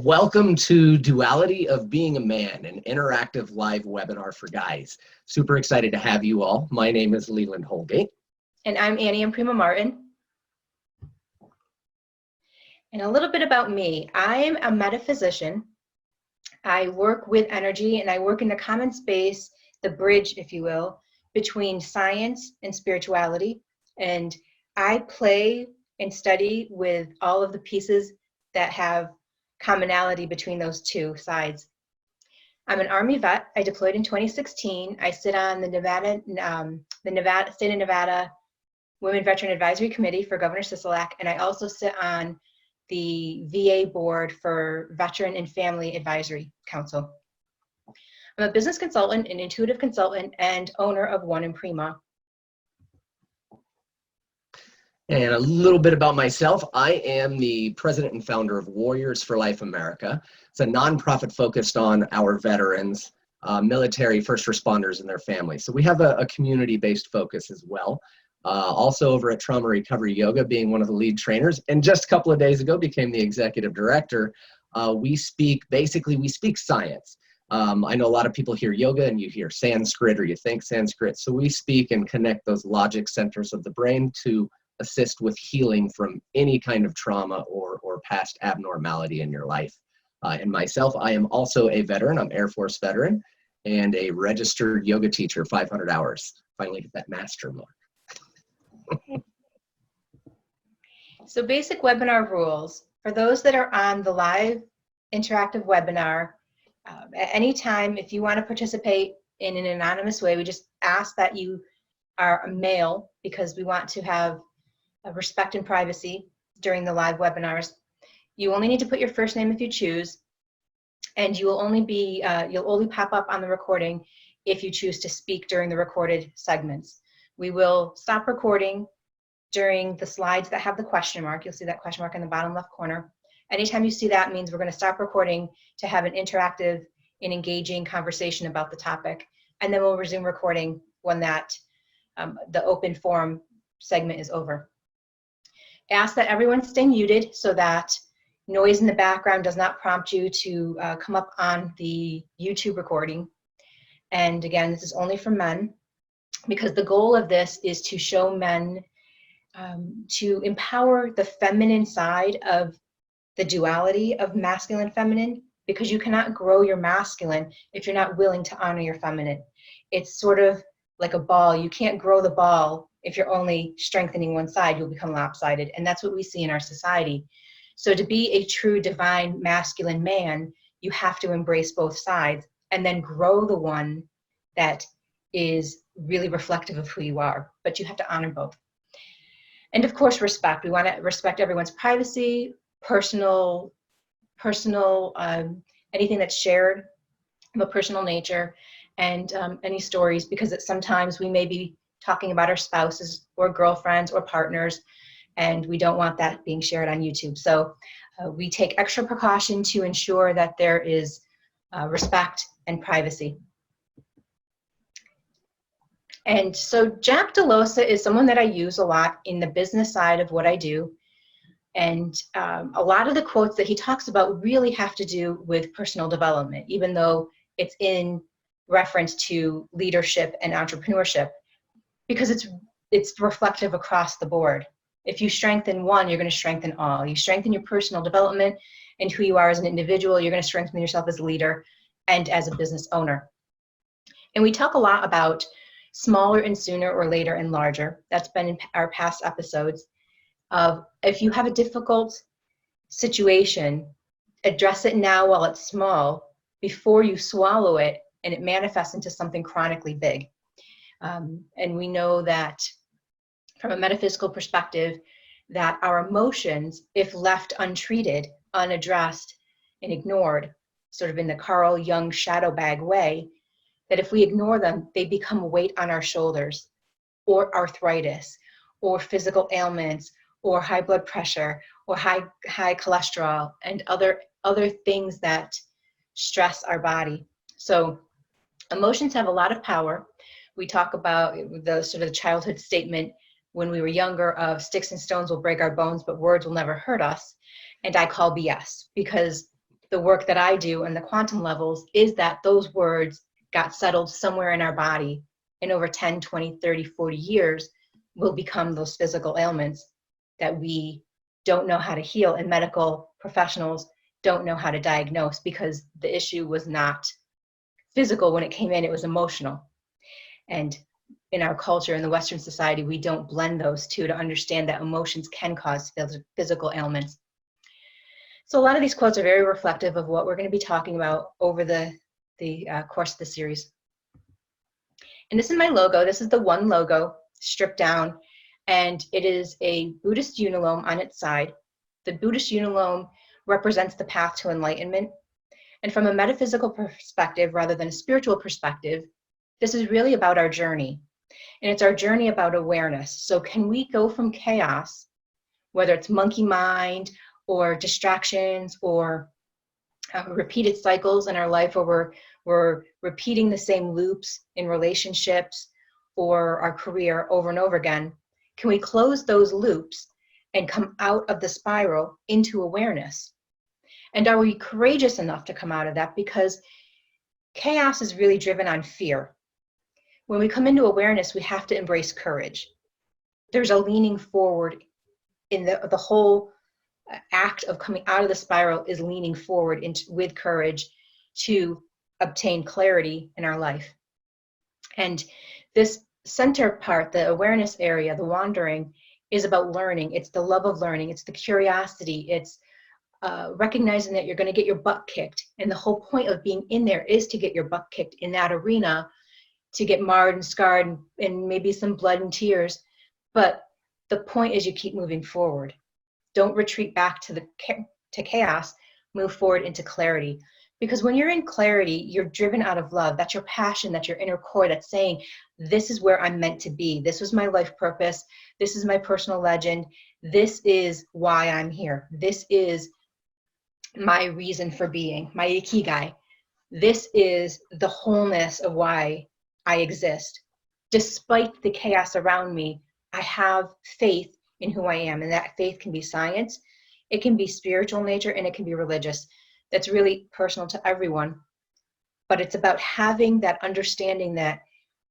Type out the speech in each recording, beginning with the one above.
Welcome to Duality of Being a Man, an interactive live webinar for guys. Super excited to have you all. My name is Leland Holgate. And I'm Annie and Prima Martin. And a little bit about me. I'm a metaphysician. I work with energy and I work in the common space, the bridge, if you will, between science and spirituality. And I play and study with all of the pieces that have commonality between those two sides. I'm an Army vet. I deployed in 2016. I sit on the State of Nevada Women Veteran Advisory Committee for Governor Sisolak, and I also sit on the VA board for Veteran and Family Advisory Council. I'm a business consultant, an intuitive consultant, and owner of One in Prima. And a little bit about myself. I am the president and founder of Warriors for Life America. It's a nonprofit focused on our veterans, military, first responders, and their families. So we have a community-based focus as well. Also over at Trauma Recovery Yoga, being one of the lead trainers, and just a couple of days ago became the executive director. We speak science. I know a lot of people hear yoga and you hear Sanskrit or you think Sanskrit. So we speak and connect those logic centers of the brain to assist with healing from any kind of trauma or past abnormality in your life. And myself, I am also a veteran. I'm Air Force veteran and a registered yoga teacher, 500 hours. Finally hit that master mark. So basic webinar rules. For those that are on the live interactive webinar, at any time, if you want to participate in an anonymous way, we just ask that you are a male because we want to have respect and privacy during the live webinars. You only need to put your first name if you choose, and you will only be, you'll only pop up on the recording if you choose to speak during the recorded segments. We will stop recording during the slides that have the question mark. You'll see that question mark in the bottom left corner. Anytime you see that means we're going to stop recording to have an interactive and engaging conversation about the topic, and then we'll resume recording when that the open forum segment is over. Ask that everyone stay muted so that noise in the background does not prompt you to come up on the YouTube recording. And again, this is only for men because the goal of this is to show men to empower the feminine side of the duality of masculine and feminine, because you cannot grow your masculine if you're not willing to honor your feminine. It's sort of like a ball. You can't grow the ball if you're only strengthening one side. You'll become lopsided, and that's what we see in our society. So to be a true divine masculine man, you have to embrace both sides and then grow the one that is really reflective of who you are, but you have to honor both. And of course, respect. We want to respect everyone's privacy, personal, anything that's shared of a personal nature, and any stories, because sometimes we may be talking about our spouses or girlfriends or partners, and we don't want that being shared on YouTube. So we take extra precaution to ensure that there is respect and privacy. And so Jack DeLosa is someone that I use a lot in the business side of what I do. And a lot of the quotes that he talks about really have to do with personal development, even though it's in reference to leadership and entrepreneurship, because it's reflective across the board. If you strengthen one, you're going to strengthen all. You strengthen your personal development and who you are as an individual, you're going to strengthen yourself as a leader and as a business owner. And we talk a lot about smaller and sooner or later and larger. That's been in our past episodes. Of if you have a difficult situation, address it now while it's small before you swallow it and it manifests into something chronically big. And we know that from a metaphysical perspective, that our emotions, if left untreated, unaddressed, and ignored, sort of in the Carl Jung shadow bag way, that if we ignore them, they become a weight on our shoulders, or arthritis, or physical ailments, or high blood pressure, or high cholesterol, and other things that stress our body. So emotions have a lot of power. We talk about the sort of childhood statement when we were younger of sticks and stones will break our bones, but words will never hurt us. And I call BS, because the work that I do and the quantum levels is that those words got settled somewhere in our body, and over 10, 20, 30, 40 years will become those physical ailments that we don't know how to heal, and medical professionals don't know how to diagnose, because the issue was not physical when it came in, it was emotional. And in our culture, in the Western society, we don't blend those two to understand that emotions can cause physical ailments. So a lot of these quotes are very reflective of what we're going to be talking about over the course of the series. And this is my logo. This is the one logo stripped down, and it is a Buddhist unilome on its side. The Buddhist unilome represents the path to enlightenment. And from a metaphysical perspective, rather than a spiritual perspective, this is really about our journey. And it's our journey about awareness. So can we go from chaos, whether it's monkey mind or distractions or repeated cycles in our life where we're repeating the same loops in relationships or our career over and over again, can we close those loops and come out of the spiral into awareness? And are we courageous enough to come out of that? Because chaos is really driven on fear. When we come into awareness, we have to embrace courage. There's a leaning forward in the whole act of coming out of the spiral is leaning forward with courage to obtain clarity in our life. And this center part, the awareness area, the wandering, is about learning. It's the love of learning. It's the curiosity. It's recognizing that you're going to get your butt kicked. And the whole point of being in there is to get your butt kicked in that arena, to get marred and scarred and maybe some blood and tears. But the point is you keep moving forward. Don't retreat back to chaos. Move forward into clarity. Because when you're in clarity, you're driven out of love. That's your passion. That's your inner core that's saying, this is where I'm meant to be. This was my life purpose. This is my personal legend. This is why I'm here. This is my reason for being, my ikigai. This is the wholeness of why I exist. Despite the chaos around me, I have faith in who I am. And that faith can be science, it can be spiritual nature, and it can be religious. That's really personal to everyone. But it's about having that understanding that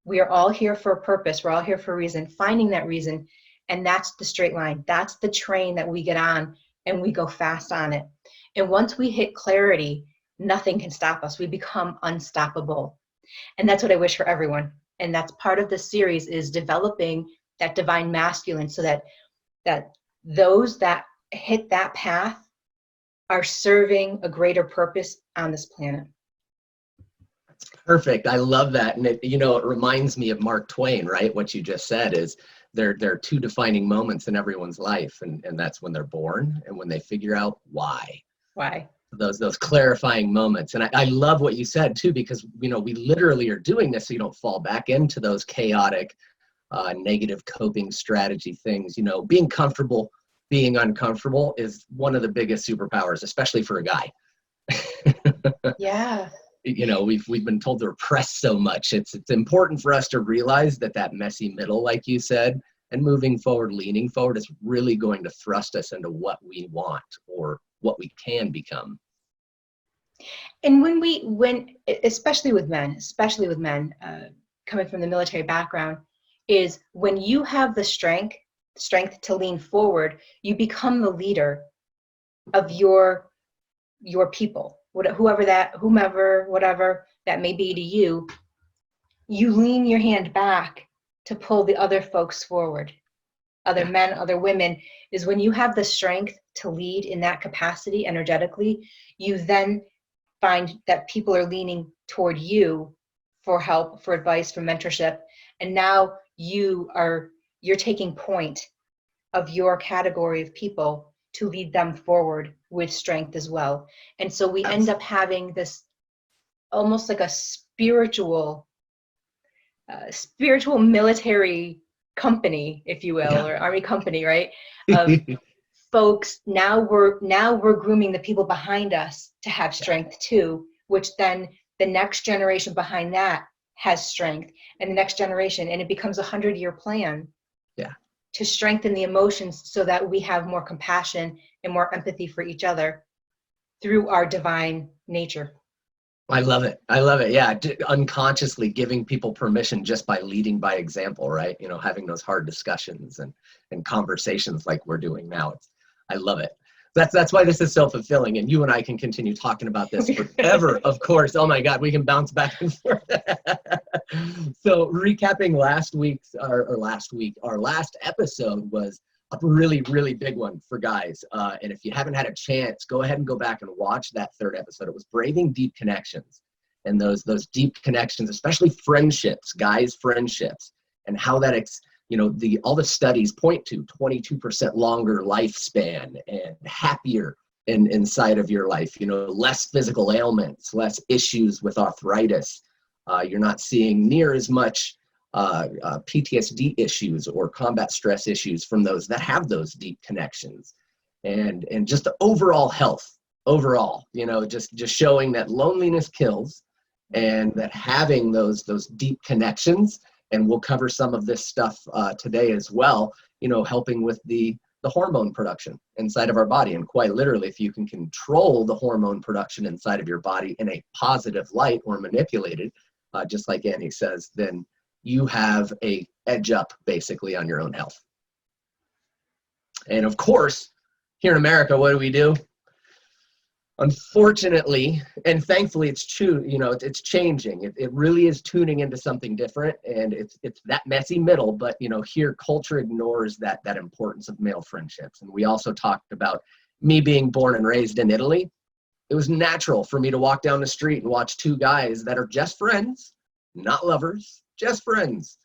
we are all here for a purpose. We're all here for a reason, finding that reason. And that's the straight line. That's the train that we get on, and we go fast on it. And once we hit clarity, nothing can stop us. We become unstoppable. And that's what I wish for everyone. And that's part of this series, is developing that divine masculine, so that those that hit that path are serving a greater purpose on this planet. That's perfect. I love that. And it reminds me of Mark Twain, right? What you just said is there are two defining moments in everyone's life. And that's when they're born and when they figure out why. Why? Those clarifying moments. And I love what you said too, because we literally are doing this so you don't fall back into those chaotic, negative coping strategy things. Being comfortable, being uncomfortable is one of the biggest superpowers, especially for a guy. Yeah. We've been told to repress so much. It's important for us to realize that messy middle, like you said, and moving forward, leaning forward, is really going to thrust us into what we want or what we can become. And when especially with men, coming from the military background, is when you have the strength to lean forward, you become the leader of your people, whomever, whatever that may be to you. You lean your hand back to pull the other folks forward, other men, other women. Is when you have the strength to lead in that capacity energetically, you then find that people are leaning toward you for help, for advice, for mentorship. And now you're taking point of your category of people to lead them forward with strength as well. And so we end up having this almost like a spiritual military company, if you will, or army company, right? Of folks, now we're grooming the people behind us to have strength too, which then the next generation behind that has strength, and the next generation, and it becomes 100-year plan to strengthen the emotions so that we have more compassion and more empathy for each other. through our divine nature. I love it. I love it. Yeah. Unconsciously giving people permission just by leading by example, right? You know, having those hard discussions and conversations like we're doing now. I love it. That's why this is so fulfilling. And you and I can continue talking about this forever, of course. Oh my God, we can bounce back and forth. So recapping our last episode was a really, really big one for guys. And if you haven't had a chance, go ahead and go back and watch that third episode. It was Braving Deep Connections. And those deep connections, especially friendships, guys' friendships, and how that, all the studies point to 22% longer lifespan and happier inside of your life, less physical ailments, less issues with arthritis. You're not seeing near as much PTSD issues or combat stress issues from those that have those deep connections, and just the overall health just showing that loneliness kills, and that having those deep connections, and we'll cover some of this stuff today as well, helping with the hormone production inside of our body. And quite literally, if you can control the hormone production inside of your body in a positive light or manipulate it, just like Annie says, then you have a edge up basically on your own health. And of course, here in America, what do? Unfortunately, and thankfully it's true, it's changing. It really is tuning into something different, and it's that messy middle, but here culture ignores that importance of male friendships. And we also talked about me being born and raised in Italy. It was natural for me to walk down the street and watch two guys that are just friends, not lovers, just friends,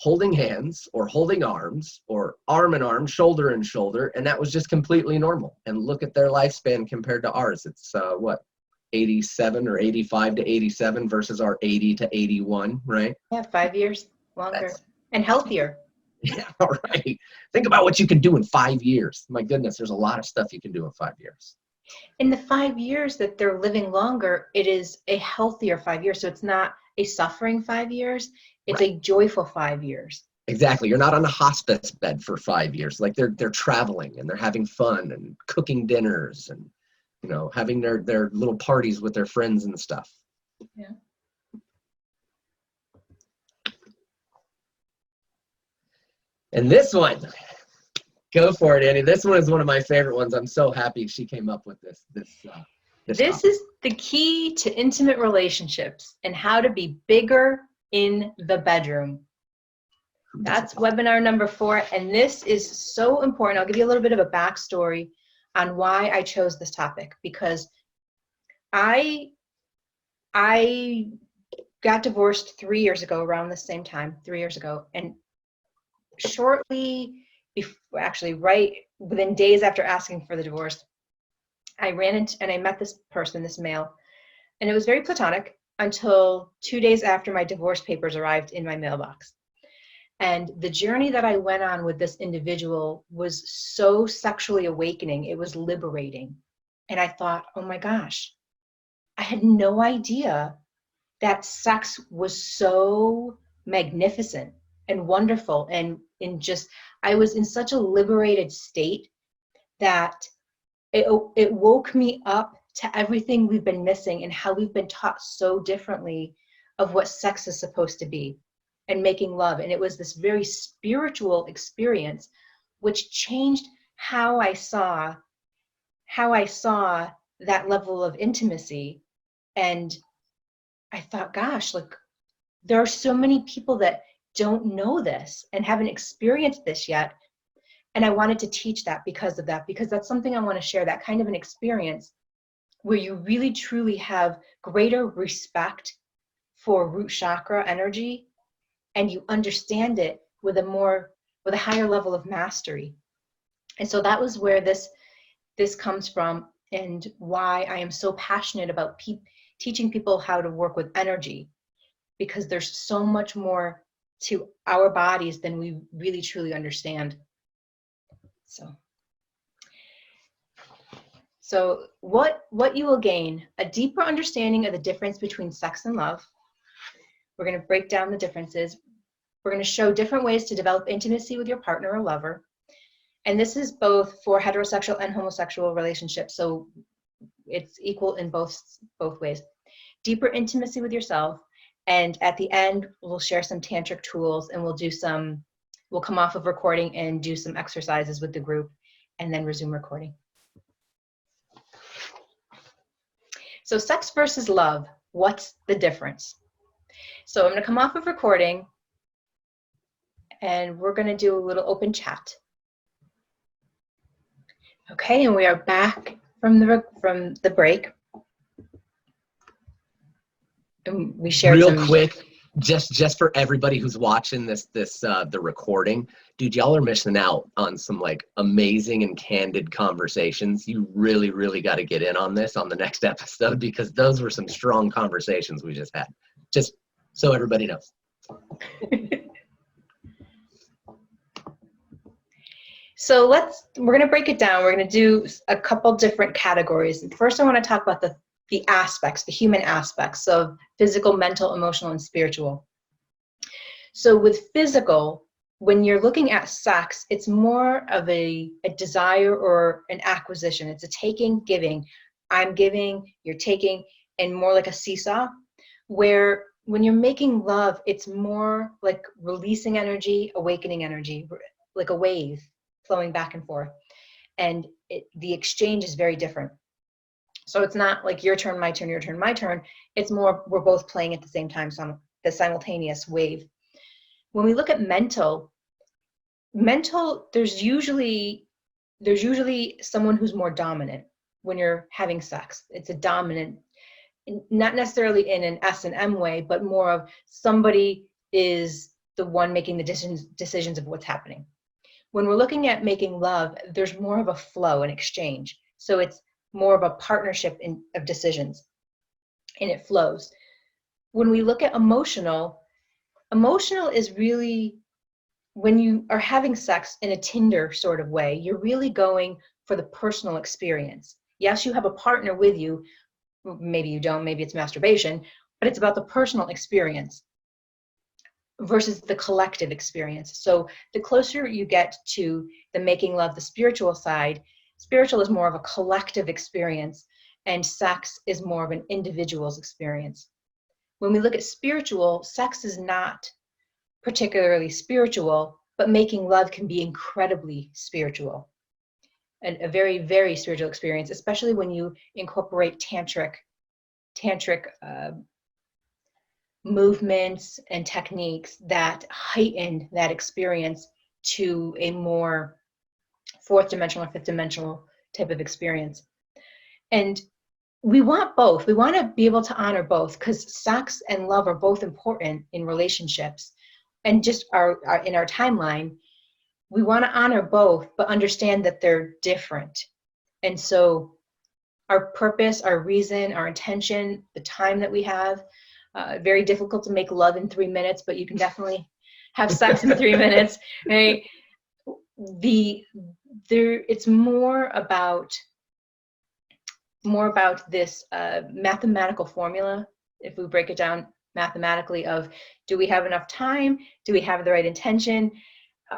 holding hands or holding arms or arm in arm, shoulder in shoulder, and that was just completely normal. And look at their lifespan compared to ours. It's 87 or 85 to 87 versus our 80 to 81, right? Yeah, 5 years longer and healthier. Yeah, all right. Think about what you can do in 5 years. My goodness, there's a lot of stuff you can do in 5 years. In the 5 years that they're living longer, it is a healthier 5 years. So it's not a suffering 5 years. It's right. A joyful 5 years. Exactly. You're not on a hospice bed for 5 years. Like they're traveling and they're having fun and cooking dinners and, having their little parties with their friends and stuff. Yeah. And this one, go for it, Annie. This one is one of my favorite ones. I'm so happy she came up with this. This is the key to intimate relationships and how to be bigger in the bedroom. That's webinar number 4. And this is so important. I'll give you a little bit of a backstory on why I chose this topic, because I got divorced 3 years ago, around the same time, 3 years ago. And shortly before, actually right within days after asking for the divorce, I ran into and I met this person, this male, and it was very platonic until 2 days after my divorce papers arrived in my mailbox. And the journey that I went on with this individual was so sexually awakening. It was liberating. And I thought, oh my gosh, I had no idea that sex was so magnificent and wonderful. And I was in such a liberated state that it woke me up to everything we've been missing and how we've been taught so differently of what sex is supposed to be and making love. And it was this very spiritual experience which changed how I saw that level of intimacy. And I thought, gosh, there are so many people that don't know this and haven't experienced this yet. And I wanted to teach that because that's something I want to share, that kind of an experience where you really truly have greater respect for root chakra energy, and you understand it with a higher level of mastery. And so that was where this comes from, and why I am so passionate about teaching people how to work with energy, because there's so much more to our bodies than we really truly understand. So what you will gain: a deeper understanding of the difference between sex and love. We're going to break down the differences. We're going to show different ways to develop intimacy with your partner or lover. And this is both for heterosexual and homosexual relationships. So it's equal in both ways. Deeper intimacy with yourself, and at the end we'll share some tantric tools, and we'll come off of recording and do some exercises with the group, and then resume recording. So sex versus love, what's the difference? So I'm going to come off of recording, and we're going to do a little open chat. Okay, and we are back from the break. And we shared real quick, just for everybody who's watching the recording, dude, y'all are missing out on some like amazing and candid conversations. You really got to get in on this on the next episode, because those were some strong conversations we just had. Just so everybody knows. So we're going to break it down. We're going to do a couple different categories. And first, I want to talk about the aspects, the human aspects of physical, mental, emotional, and spiritual. So with physical, when you're looking at sex, it's more of a desire or an acquisition. It's a taking, giving. I'm giving, you're taking, and more like a seesaw, where when you're making love, it's more like releasing energy, awakening energy, like a wave flowing back and forth. And the exchange is very different. So it's not like your turn, my turn, your turn, my turn. It's more we're both playing at the same time, the simultaneous wave. When we look at mental, there's usually someone who's more dominant when you're having sex. It's a dominant, not necessarily in an S&M way, but more of somebody is the one making the decisions of what's happening. When we're looking at making love, there's more of a flow, an exchange. So it's more of a partnership of decisions, and it flows. When we look at emotional is really when you are having sex in a Tinder sort of way, you're really going for the personal experience. Yes, you have a partner with you. Maybe you don't, maybe it's masturbation, but it's about the personal experience versus the collective experience. So the closer you get to the making love, the spiritual side, spiritual is more of a collective experience, and sex is more of an individual's experience. When we look at spiritual, sex is not particularly spiritual, but making love can be incredibly spiritual, and a very, very spiritual experience, especially when you incorporate tantric movements and techniques that heighten that experience to a more fourth dimensional or fifth dimensional type of experience. And we want both. We want to be able to honor both, because sex and love are both important in relationships, and just our in our timeline, we want to honor both, but understand that they're different. And so our purpose, our reason, our intention, the time that we have, very difficult to make love in 3 minutes, but you can definitely have sex in 3 minutes, right? It's more about this mathematical formula, if we break it down mathematically, of do we have enough time? Do we have the right intention?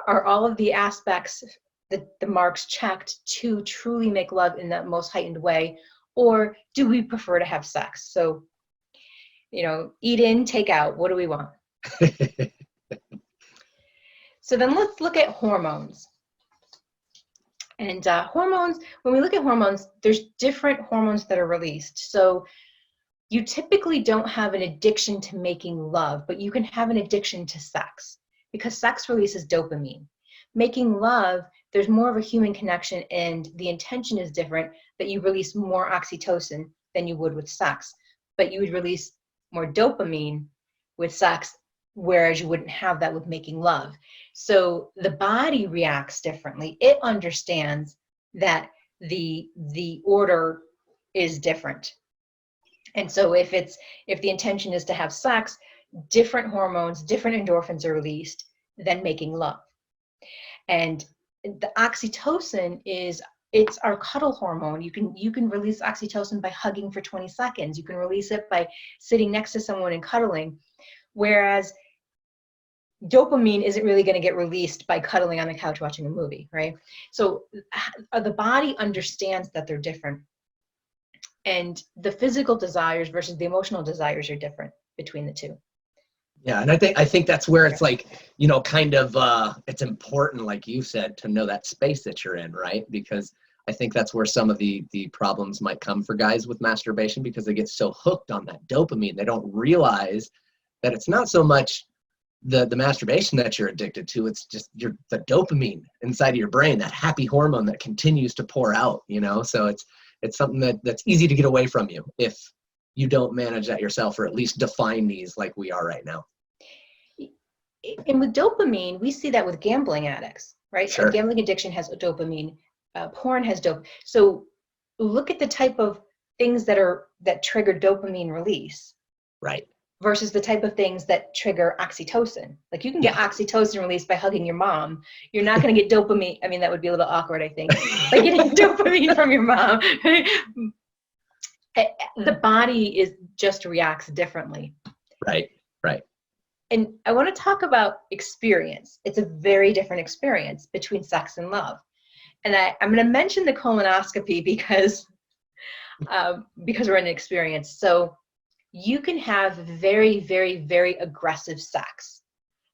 Are all of the aspects, the marks checked to truly make love in the most heightened way? Or do we prefer to have sex? So, eat in, take out, what do we want? So then let's look at hormones. And hormones, when we look at hormones, there's different hormones that are released. So you typically don't have an addiction to making love, but you can have an addiction to sex, because sex releases dopamine. Making love, there's more of a human connection, and the intention is different, that you release more oxytocin than you would with sex, but you would release more dopamine with sex, whereas you wouldn't have that with making love. So the body reacts differently. It understands that the order is different. And so if the intention is to have sex, different hormones, different endorphins are released than making love. And the oxytocin it's our cuddle hormone. You can release oxytocin by hugging for 20 seconds. You can release it by sitting next to someone and cuddling. Whereas dopamine isn't really going to get released by cuddling on the couch watching a movie, right? So the body understands that they're different. And the physical desires versus the emotional desires are different between the two. Yeah, and I think that's where it's like, kind of it's important, like you said, to know that space that you're in, right? Because I think that's where some of the problems might come for guys with masturbation, because they get so hooked on that dopamine. They don't realize that it's not so much the masturbation that you're addicted to, it's just the dopamine inside of your brain, that happy hormone that continues to pour out, so it's something that's easy to get away from you if you don't manage that yourself, or at least define these like we are right now. And with dopamine, we see that with gambling addicts, right? Sure. A gambling addiction has a dopamine. Porn has dope. So look at the type of things that trigger dopamine release. Right. Versus the type of things that trigger oxytocin. Like you can get oxytocin released by hugging your mom. You're not going to get dopamine. I mean, that would be a little awkward, I think, by getting dopamine from your mom. The body just reacts differently. Right. And I want to talk about experience. It's a very different experience between sex and love. And I'm going to mention the colonoscopy because we're in an experience. So you can have very, very, very aggressive sex,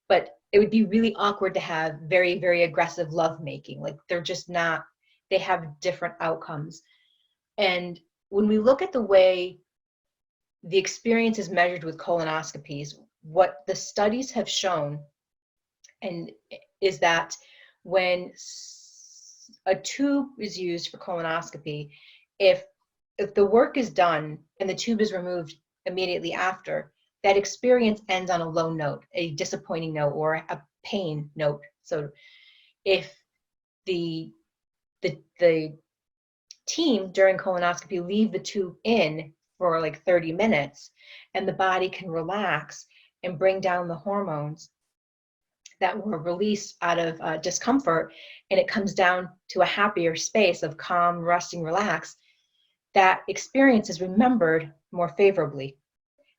but it would be really awkward to have very, very aggressive lovemaking. Like they have different outcomes. And when we look at the way the experience is measured with colonoscopies, what the studies have shown is that when a tube is used for colonoscopy, if the work is done and the tube is removed immediately after, that experience ends on a low note, a disappointing note, or a pain note. So if the team during colonoscopy leave the tube in for like 30 minutes and the body can relax and bring down the hormones that were released out of discomfort, and it comes down to a happier space of calm, resting, relax, that experience is remembered more favorably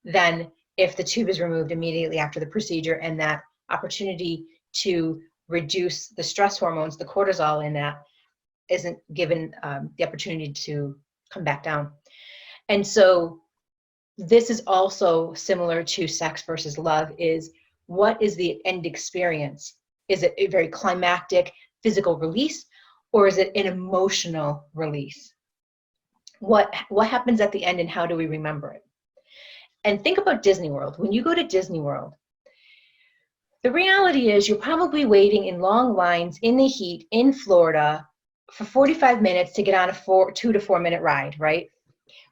than if the tube is removed immediately after the procedure and that opportunity to reduce the stress hormones, the cortisol in that, isn't given the opportunity to come back down. And so this is also similar to sex versus love, is what is the end experience? Is it a very climactic physical release, or is it an emotional release? What happens at the end, and how do we remember it? And think about Disney World. When you go to Disney World, the reality is you're probably waiting in long lines in the heat in Florida for 45 minutes to get on a 2 to 4 minute ride, right?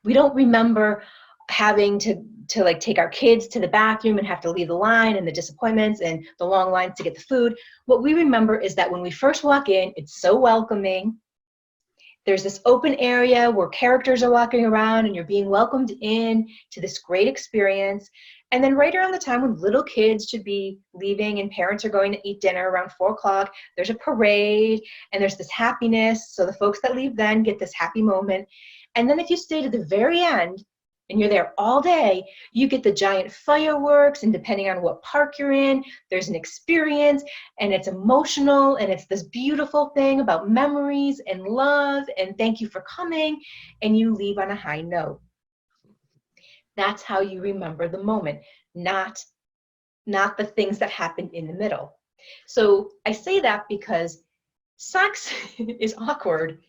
We don't remember having to like take our kids to the bathroom and have to leave the line and the disappointments and the long lines to get the food. What we remember is that when we first walk in, it's so welcoming. There's this open area where characters are walking around and you're being welcomed in to this great experience. And then right around the time when little kids should be leaving and parents are going to eat dinner around 4 o'clock, there's a parade and there's this happiness. So the folks that leave then get this happy moment. And then if you stay to the very end and you're there all day, you get the giant fireworks, and depending on what park you're in, there's an experience, and it's emotional, and it's this beautiful thing about memories and love and thank you for coming, and you leave on a high note. That's how you remember the moment, not the things that happen in the middle. So I say that because sex is awkward.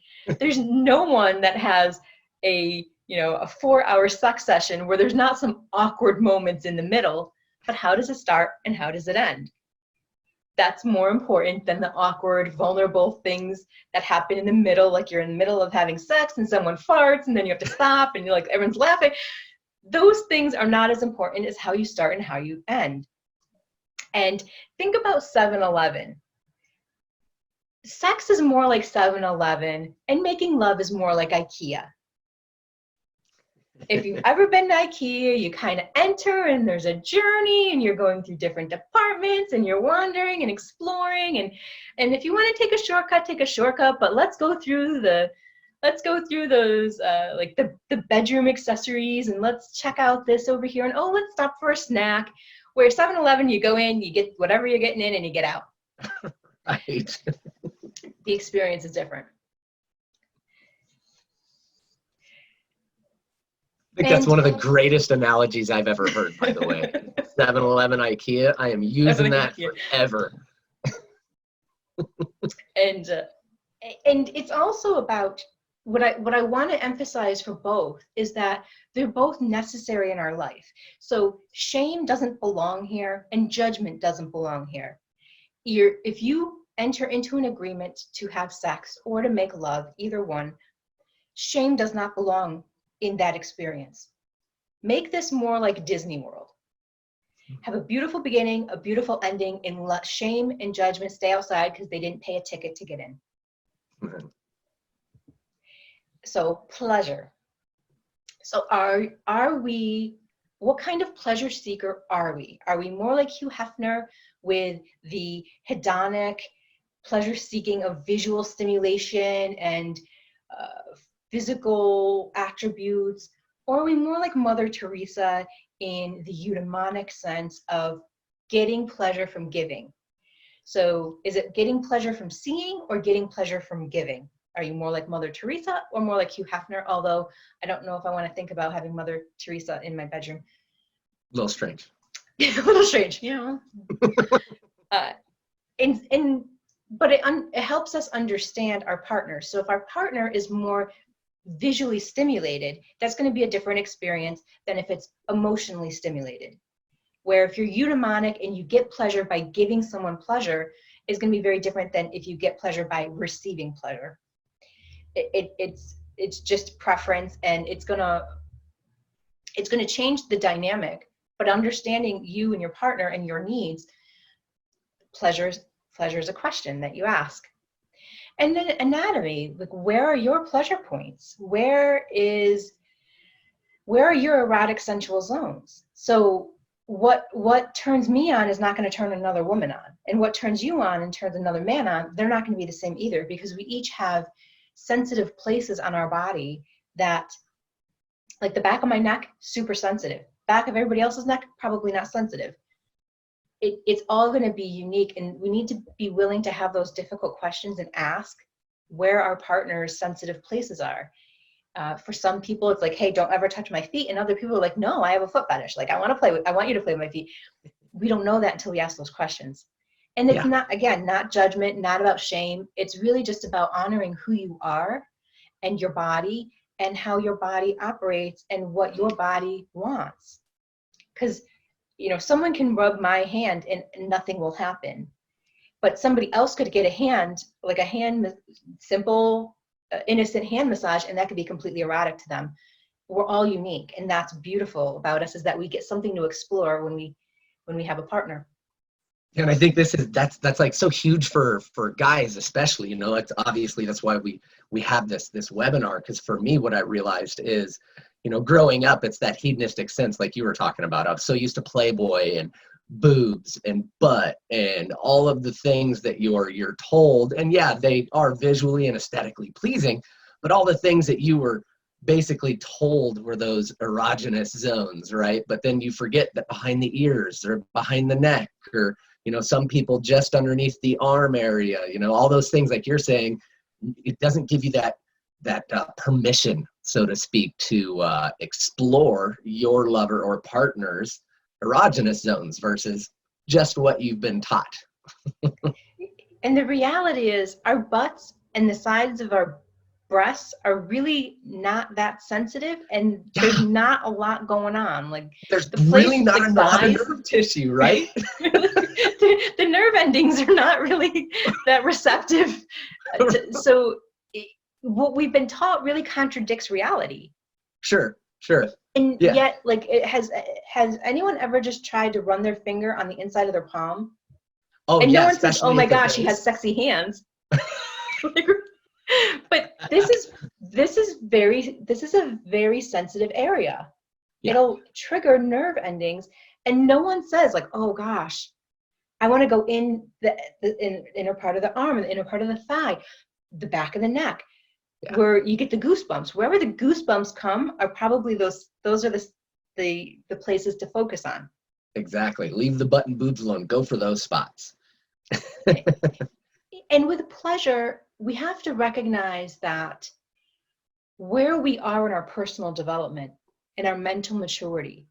There's no one that has a 4-hour sex session where there's not some awkward moments in the middle, but how does it start and how does it end? That's more important than the awkward, vulnerable things that happen in the middle, like you're in the middle of having sex and someone farts and then you have to stop and you're like, everyone's laughing. Those things are not as important as how you start and how you end. And think about 7-Eleven. Sex is more like 7-Eleven and making love is more like IKEA. If you've ever been to IKEA, you kind of enter and there's a journey and you're going through different departments and you're wandering and exploring, and if you want to take a shortcut, take a shortcut, but let's go through those like the bedroom accessories, and let's check out this over here, and let's stop for a snack. Where 7-Eleven, you go in, you get whatever you're getting in, and you get out. Right. The experience is different. think that's And one of the greatest analogies I've ever heard, by the way. 7-Eleven, IKEA, I am using that forever. and it's also about what I want to emphasize for both is that they're both necessary in our life. So shame doesn't belong here and judgment doesn't belong here. If you enter into an agreement to have sex or to make love, either one, shame does not belong in that experience. Make this more like Disney World. Have a beautiful beginning, a beautiful ending, and let shame and judgment stay outside because they didn't pay a ticket to get in. Mm-hmm. So pleasure. So are we, what kind of pleasure seeker are we? Are we more like Hugh Hefner with the hedonic pleasure seeking of visual stimulation and physical attributes? Or are we more like Mother Teresa in the eudaimonic sense of getting pleasure from giving? So is it getting pleasure from seeing or getting pleasure from giving? Are you more like Mother Teresa or more like Hugh Hefner? Although I don't know if I want to think about having Mother Teresa in my bedroom. A little strange. A little strange, you know. But it helps us understand our partner. So if our partner is more visually stimulated, that's going to be a different experience than if it's emotionally stimulated. Where if you're eudaimonic and you get pleasure by giving someone pleasure, is going to be very different than if you get pleasure by receiving pleasure. It's just preference, and it's gonna change the dynamic. But understanding you and your partner and your needs, pleasure is a question that you ask. And then anatomy, like where are your pleasure points? Where are your erotic sensual zones? So what turns me on is not going to turn another woman on, and what turns you on and turns another man on, they're not going to be the same either, because we each have sensitive places on our body that, like the back of my neck, super sensitive. Back of everybody else's neck, probably not sensitive. It's all going to be unique, and we need to be willing to have those difficult questions and ask where our partner's sensitive places are. For some people, it's like, hey, don't ever touch my feet. And other people are like, no, I have a foot fetish. Like, I want you to play with my feet. We don't know that until we ask those questions. And it's not judgment, not about shame. It's really just about honoring who you are and your body and how your body operates and what your body wants. Because, someone can rub my hand and nothing will happen. But somebody else could get a hand, like a simple, innocent hand massage, and that could be completely erotic to them. We're all unique, and that's beautiful about us, is that we get something to explore when we have a partner. And I think that's like so huge for guys, especially. It's obviously that's why we have this webinar, because for me, what I realized is, growing up, it's that hedonistic sense, like you were talking about. I was so used to Playboy and boobs and butt and all of the things that you're told, and yeah, they are visually and aesthetically pleasing, but all the things that you were basically told were those erogenous zones, right? But then you forget that behind the ears or behind the neck, or some people just underneath the arm area, all those things, like you're saying, it doesn't give you that permission, so to speak, to explore your lover or partner's erogenous zones versus just what you've been taught. And the reality is, our butts and the sides of our breasts are really not that sensitive, and there's not a lot going on. Like, there's really not a lot of nerve tissue, right? the nerve endings are not really that receptive. So what we've been taught really contradicts reality. Sure. And yet, like, has anyone ever just tried to run their finger on the inside of their palm? Oh, and yeah, no one says, oh my gosh, she has sexy hands. But this is a very sensitive area. Yeah. It'll trigger nerve endings, and no one says, like, oh gosh, I want to go in the inner part of the arm and the inner part of the thigh, the back of the neck. Yeah. Where you get the goosebumps. Wherever the goosebumps come are probably those are the places to focus on. Exactly. Leave the butt and boobs alone. Go for those spots. And with pleasure, we have to recognize that where we are in our personal development and our mental maturity.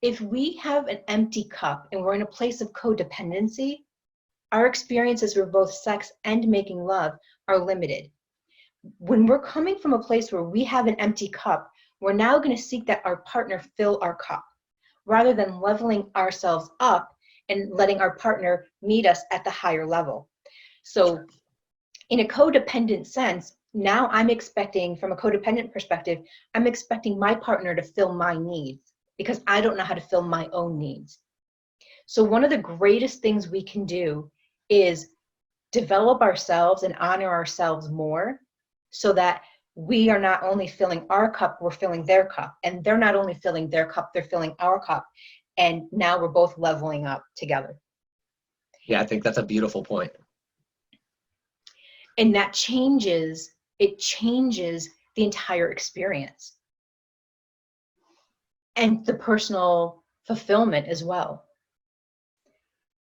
If we have an empty cup and we're in a place of codependency, our experiences with both sex and making love are limited. When we're coming from a place where we have an empty cup, we're now going to seek that our partner fill our cup, rather than leveling ourselves up and letting our partner meet us at the higher level. So in a codependent sense, now I'm expecting, from a codependent perspective, I'm expecting my partner to fill my needs because I don't know how to fill my own needs. So one of the greatest things we can do is develop ourselves and honor ourselves more, so that we are not only filling our cup, we're filling their cup. And they're not only filling their cup, they're filling our cup. And now we're both leveling up together. Yeah, I think that's a beautiful point. And that changes the entire experience. And the personal fulfillment as well.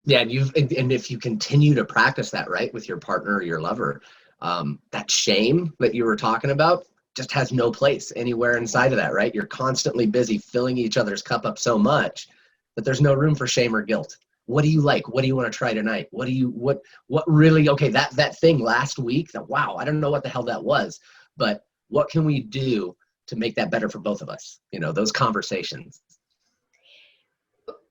Yeah, and if you continue to practice that, right, with your partner or your lover, that shame that you were talking about just has no place anywhere inside of that, right? You're constantly busy filling each other's cup up so much that there's no room for shame or guilt. What do you like? What do you want to try tonight? What really, okay, that thing last week, wow, I don't know what the hell that was, but what can we do to make that better for both of us? You know, those conversations.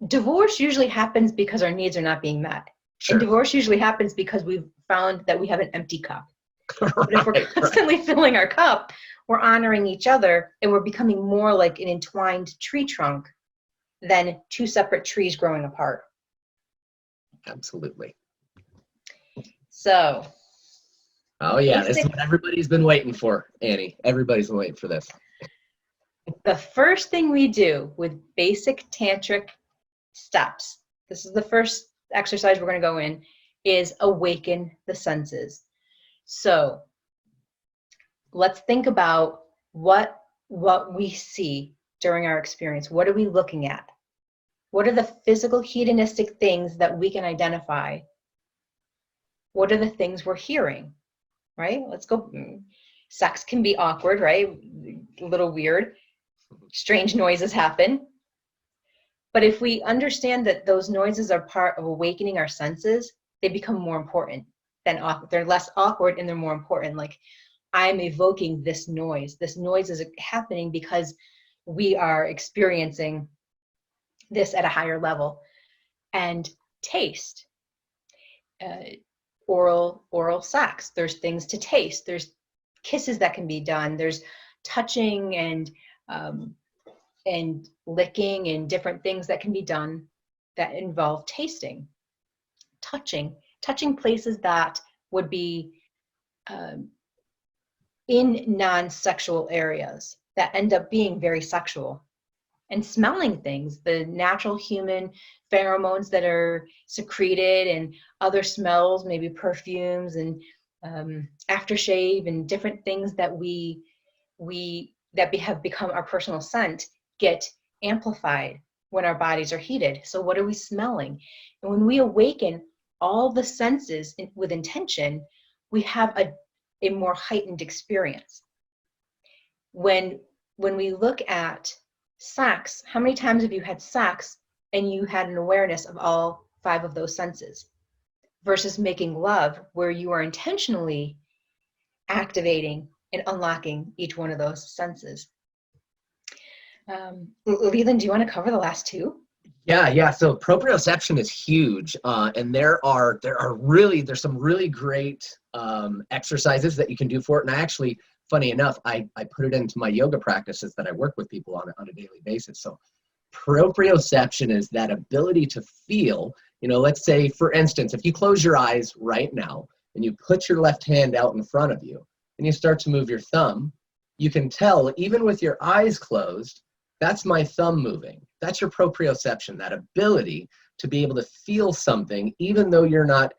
Divorce usually happens because our needs are not being met. Sure. And divorce usually happens because we've found that we have an empty cup. But if we're constantly filling our cup, we're honoring each other, and we're becoming more like an entwined tree trunk than two separate trees growing apart. Absolutely. So. Oh yeah, this is what everybody's been waiting for, Annie. Everybody's been waiting for this. The first thing we do with basic tantric steps, this is the first exercise we're going to go in, is awaken the senses. So let's think about what we see during our experience. What are we looking at? What are the physical hedonistic things that we can identify? What are the things we're hearing, right? Let's go. Sex can be awkward, right? A little weird. Strange noises happen. But if we understand that those noises are part of awakening our senses, they become more important than awkward. They're less awkward and they're more important. Like, I'm evoking this noise. This noise is happening because we are experiencing this at a higher level. And taste, oral sex. There's things to taste. There's kisses that can be done. There's touching and licking and different things that can be done that involve tasting. Touching places that would be in non-sexual areas that end up being very sexual. And smelling things, the natural human pheromones that are secreted, and other smells, maybe perfumes and aftershave and different things that have become our personal scent get amplified when our bodies are heated. So what are we smelling? And when we awaken all the senses with intention, we have a more heightened experience. When we look at sex, how many times have you had sex and you had an awareness of all 5 of those senses, versus making love, where you are intentionally activating and unlocking each one of those senses? Leland, do you want to cover the last 2? Yeah. So proprioception is huge, and there's some really great exercises that you can do for it. And I actually, funny enough, I put it into my yoga practices that I work with people on a daily basis. So proprioception is that ability to feel. Let's say, for instance, if you close your eyes right now and you put your left hand out in front of you and you start to move your thumb, you can tell, even with your eyes closed, that's my thumb moving. That's your proprioception, that ability to be able to feel something, even though you're not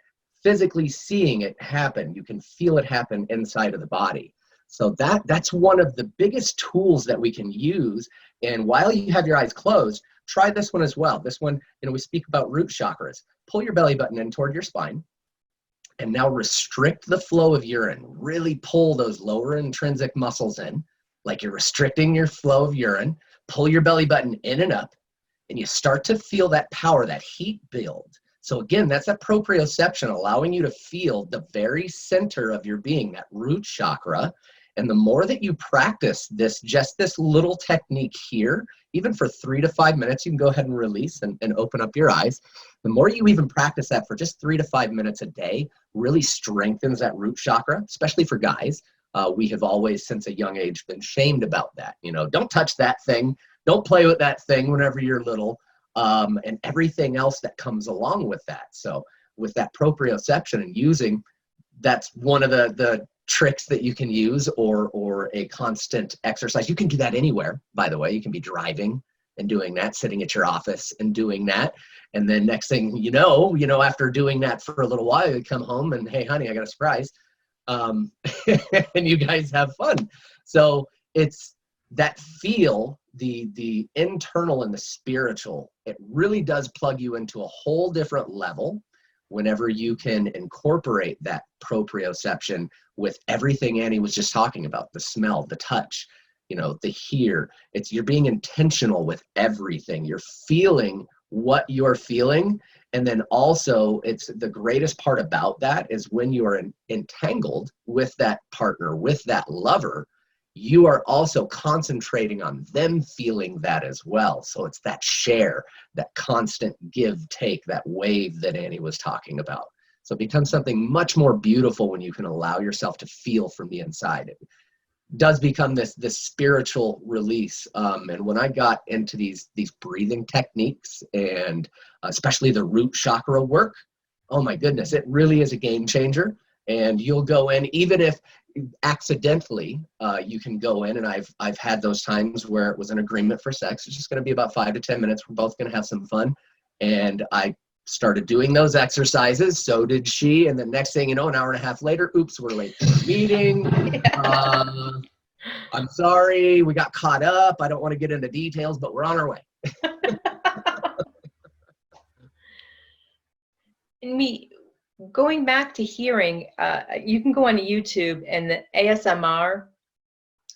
physically seeing it happen. You can feel it happen inside of the body. So that's one of the biggest tools that we can use. And while you have your eyes closed, try this one as well. This one, we speak about root chakras. Pull your belly button in toward your spine, and now restrict the flow of urine. Really pull those lower intrinsic muscles in, like you're restricting your flow of urine. pull your belly button in and up, and you start to feel that power, that heat build. So again, that's that proprioception, allowing you to feel the very center of your being, that root chakra. And the more that you practice this, just this little technique here, even for 3 to 5 minutes, you can go ahead and release and open up your eyes. The more you even practice that for just 3 to 5 minutes a day, really strengthens that root chakra, especially for guys. We have always, since a young age, been shamed about that. You know, don't touch that thing. Don't play with that thing whenever you're little. And everything else that comes along with that. So with that proprioception and using, that's one of the tricks that you can use, or a constant exercise. You can do that anywhere, by the way. You can be driving and doing that, sitting at your office and doing that. And then next thing you know, after doing that for a little while, you come home and, hey, honey, I got a surprise. And you guys have fun. So it's that feel, the internal and the spiritual, it really does plug you into a whole different level whenever you can incorporate that proprioception with everything Annie was just talking about, the smell, the touch, the hear. You're being intentional with everything. You're feeling what you're feeling. And then also, it's the greatest part about that is when you are entangled with that partner, with that lover, you are also concentrating on them feeling that as well. So it's that share, that constant give take, that wave that Annie was talking about. So it becomes something much more beautiful when you can allow yourself to feel from the inside. It does become this spiritual release. And when I got into these breathing techniques, and especially the root chakra work, oh my goodness, it really is a game changer. And you'll go in, even if accidentally, you can go in, and I've had those times where it was an agreement for sex. It's just going to be about 5 to 10 minutes. We're both going to have some fun. And I started doing those exercises. So did she. And the next thing you know, an hour and a half later, oops, we're late for a meeting. I'm sorry, we got caught up. I don't want to get into details, but we're on our way. Going back to hearing, you can go on YouTube and the ASMR,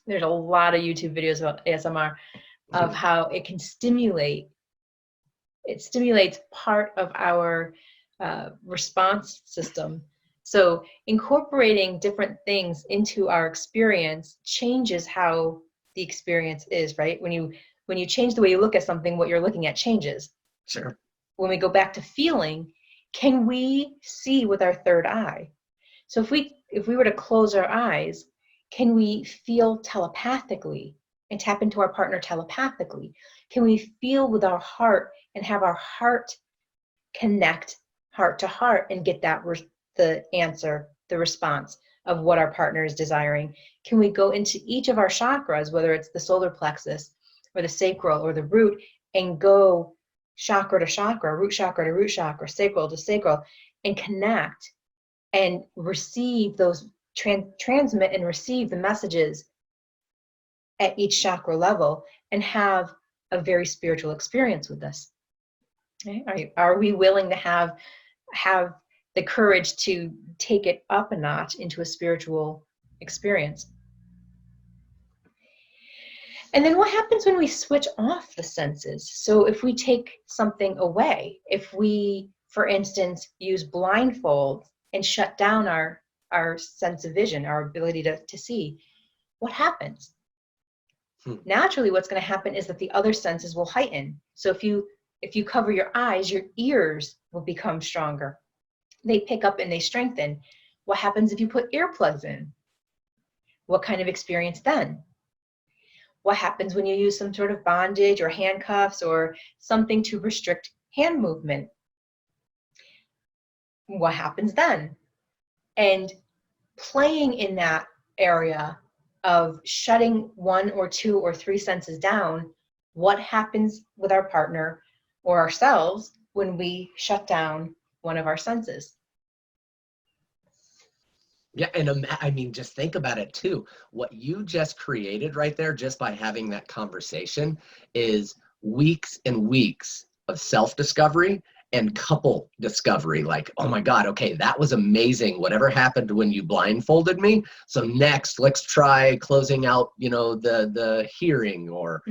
there's a lot of YouTube videos about ASMR of how it can stimulates part of our response system. So incorporating different things into our experience changes how the experience is, right? When you change the way you look at something, what you're looking at changes. Sure. When we go back to feeling, can we see with our third eye? So if we were to close our eyes, can we feel telepathically and tap into our partner telepathically? Can we feel with our heart and have our heart connect heart to heart and get the answer, the response of what our partner is desiring? Can we go into each of our chakras, whether it's the solar plexus or the sacral or the root, and go chakra to chakra, root chakra to root chakra, sacral to sacral, and connect and receive those, transmit and receive the messages at each chakra level, and have a very spiritual experience with this? Okay? Are we willing to have the courage to take it up a notch into a spiritual experience? And then what happens when we switch off the senses? So if we take something away, if we, for instance, use blindfold and shut down our sense of vision, our ability to see, what happens? Naturally, what's going to happen is that the other senses will heighten. So if you cover your eyes, your ears will become stronger. They pick up and they strengthen. What happens if you put earplugs in? What kind of experience then? What happens when you use some sort of bondage or handcuffs or something to restrict hand movement? What happens then? And playing in that area of shutting 1 or 2 or 3 senses down, what happens with our partner or ourselves when we shut down one of our senses? Yeah, and I mean, just think about it too. What you just created right there, just by having that conversation, is weeks and weeks of self-discovery and couple discovery, like, oh my God, okay, that was amazing. Whatever happened when you blindfolded me. So next, let's try closing out, the hearing, or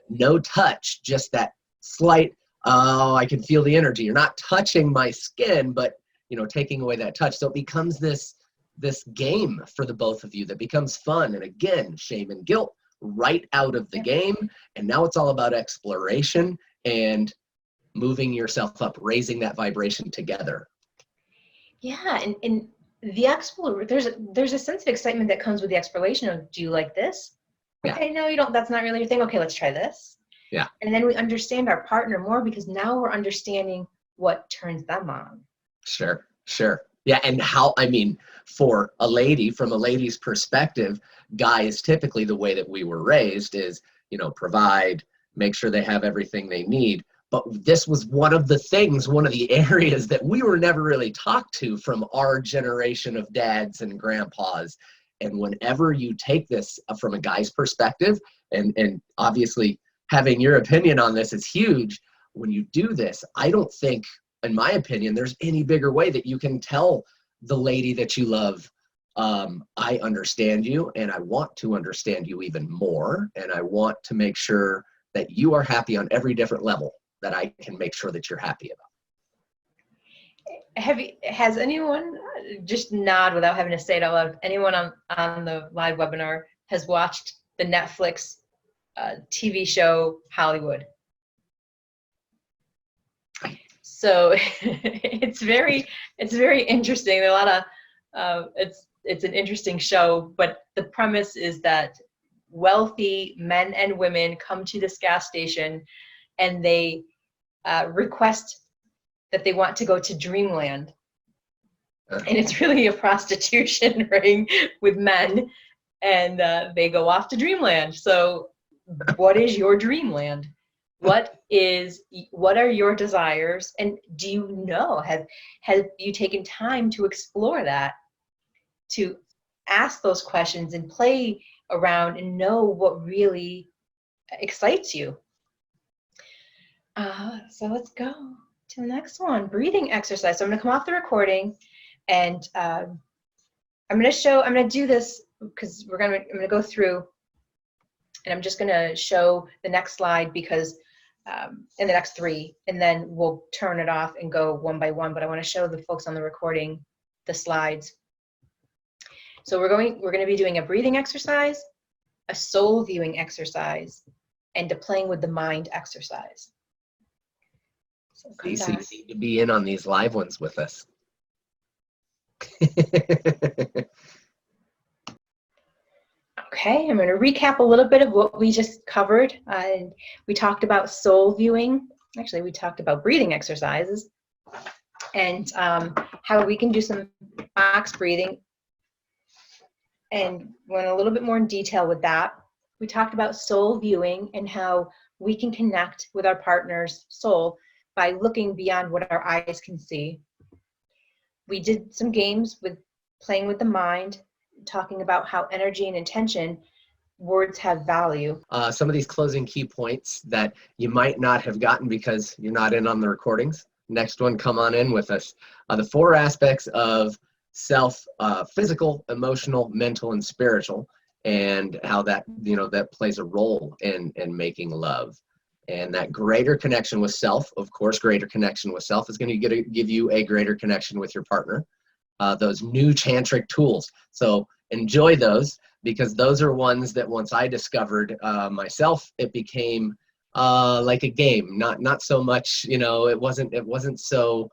no touch, just that slight, oh, I can feel the energy. You're not touching my skin, but, taking away that touch. So it becomes this game for the both of you that becomes fun. And again, shame and guilt right out of the game. And now it's all about exploration and moving yourself up, raising that vibration together. Yeah, and the there's a sense of excitement that comes with the exploration of, do you like this? Yeah. Okay, no, you don't. That's not really your thing. Okay, let's try this. Yeah. And then we understand our partner more, because now we're understanding what turns them on. Sure. Yeah, and for a lady, from a lady's perspective, guys, typically the way that we were raised is, provide, make sure they have everything they need. But this was one of the areas that we were never really talked to from our generation of dads and grandpas. And whenever you take this from a guy's perspective, and obviously having your opinion on this is huge, when you do this, I don't think, in my opinion, there's any bigger way that you can tell the lady that you love, I understand you, and I want to understand you even more, and I want to make sure that you are happy on every different level that I can make sure that you're happy about. Has anyone, just nod without having to say it out loud, anyone on the live webinar has watched the Netflix TV show Hollywood? So it's very interesting. There are a lot of it's an interesting show, but the premise is that wealthy men and women come to this gas station and they request that they want to go to Dreamland. And it's really a prostitution ring with men, and they go off to Dreamland. So what is your dreamland? What are your desires? And do you know, have you taken time to explore that, to ask those questions and play around and know what really excites you? So let's go to the next one, breathing exercise. So I'm going to come off the recording, and I'm going to do this because I'm going to go through, and I'm just going to show the next slide because in the next 3, and then we'll turn it off and go one by one. But I want to show the folks on the recording the slides. So we're going to be doing a breathing exercise, a soul viewing exercise, and a playing with the mind exercise. So you need to be in on these live ones with us. Okay, I'm going to recap a little bit of what we just covered. We talked about soul viewing. Actually, we talked about breathing exercises and how we can do some box breathing, and went a little bit more in detail with that. We talked about soul viewing and how we can connect with our partner's soul by looking beyond what our eyes can see. We did some games with playing with the mind, talking about how energy and intention, words have value. Some of these closing key points that you might not have gotten because you're not in on the recordings. Next one, come on in with us. The 4 aspects of self, physical, emotional, mental, and spiritual, and how that, that plays a role in making love. And that greater connection with self, of course, greater connection with self is going to give you a greater connection with your partner. Those new tantric tools. So enjoy those, because those are ones that once I discovered myself, it became like a game. Not so much, it wasn't so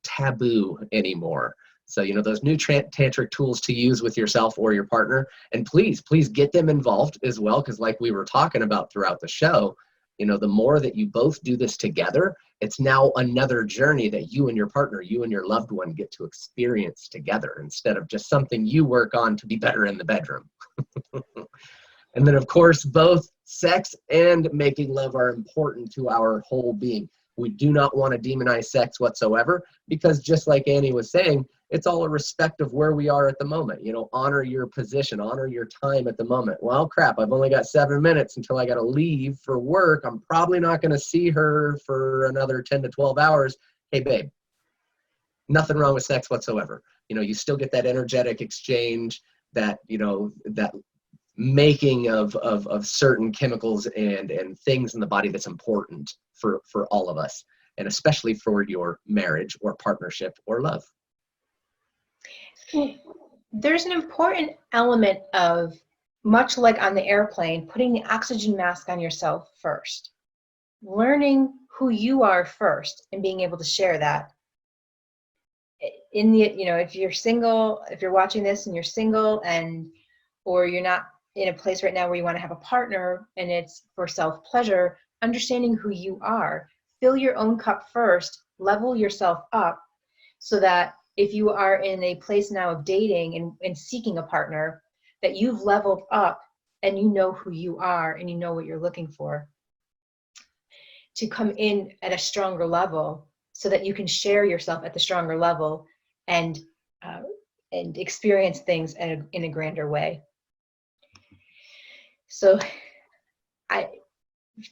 taboo anymore. So, those new tantric tools to use with yourself or your partner, and please get them involved as well. Because like we were talking about throughout the show, the more that you both do this together, it's now another journey that you and your partner, you and your loved one get to experience together, instead of just something you work on to be better in the bedroom. And then, of course, both sex and making love are important to our whole being. We do not want to demonize sex whatsoever, because just like Annie was saying, it's all a respect of where we are at the moment. You know, honor your position, honor your time at the moment. Well, crap, I've only got 7 minutes until I got to leave for work. I'm probably not going to see her for another 10 to 12 hours. Hey, babe, nothing wrong with sex whatsoever. You know, you still get that energetic exchange, that, you know, that making of certain chemicals and things in the body that's important for all of us, and especially for your marriage or partnership or love. There's an important element of, much like on the airplane, putting the oxygen mask on yourself first. Learning who you are first and being able to share that. In the, you know, if you're single, if you're watching this and you're single, and or you're not in a place right now where you want to have a partner and it's for self-pleasure, understanding who you are. Fill your own cup first, level yourself up, so that if you are in a place now of dating and seeking a partner, that you've leveled up and you know who you are and you know what you're looking for, to come in at a stronger level so that you can share yourself at the stronger level and experience things in a grander way. So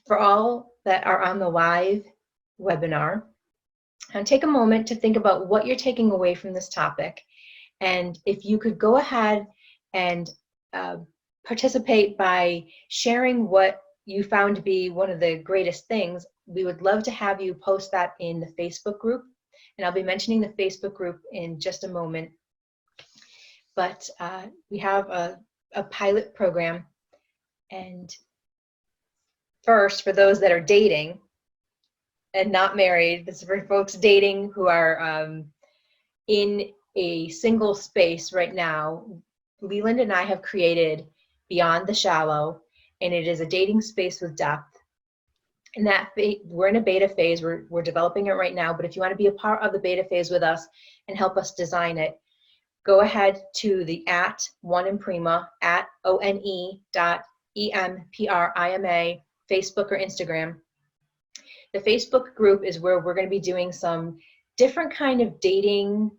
for all that are on the live webinar, take a moment to think about what you're taking away from this topic. And if you could go ahead and participate by sharing what you found to be one of the greatest things, we would love to have you post that in the Facebook group. And I'll be mentioning the Facebook group in just a moment. But we have a pilot program. And first, for those that are dating and not married, this is for folks dating who are in a single space right now. Leland and I have created Beyond the Shallow, and it is a dating space with depth. And that we're in a beta phase. We're developing it right now. But if you want to be a part of the beta phase with us and help us design it, go ahead to the @oneimprima @one.emprima Facebook or Instagram. The Facebook group is where we're going to be doing some different kind of dating.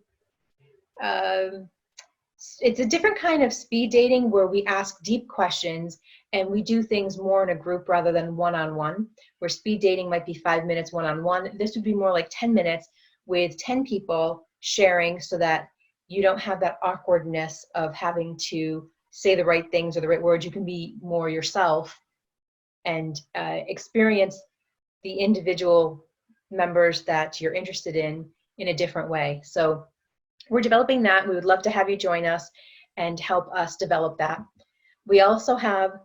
It's a different kind of speed dating where we ask deep questions and we do things more in a group rather than one-on-one, where speed dating might be 5 minutes one-on-one. This would be more like 10 minutes with 10 people sharing, so that you don't have that awkwardness of having to say the right things or the right words. You can be more yourself and experience the individual members that you're interested in a different way. So we're developing that. We would love to have you join us and help us develop that. We also have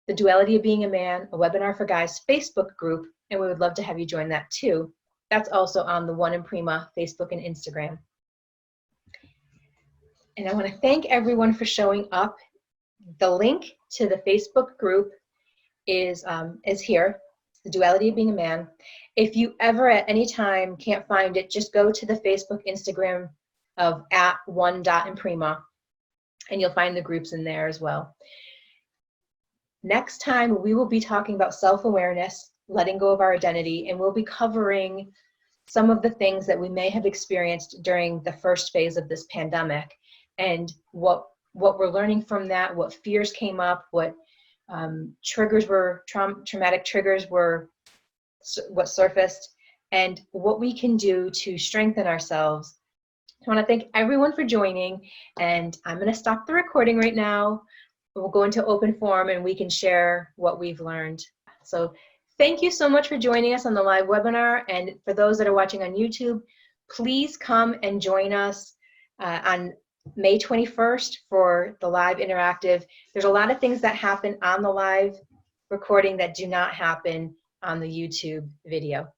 the Duality of Being a Man, a webinar for guys Facebook group, and we would love to have you join that too. That's also on the One Imprima Facebook and Instagram. And I want to thank everyone for showing up. The link to the Facebook group is here, the Duality of Being a Man. If you ever at any time can't find it, just go to the Facebook, Instagram of @one.imprima, and you'll find the groups in there as well. Next time, we will be talking about self-awareness, letting go of our identity, and we'll be covering some of the things that we may have experienced during the first phase of this pandemic, and what we're learning from that, what fears came up, what triggers were, traumatic triggers were, what surfaced, and what we can do to strengthen ourselves. I want to thank everyone for joining, and I'm going to stop the recording right now. We'll go into open forum and we can share what we've learned. So thank you so much for joining us on the live webinar, and for those that are watching on YouTube, please come and join us on May 21st for the live interactive. There's a lot of things that happen on the live recording that do not happen on the YouTube video.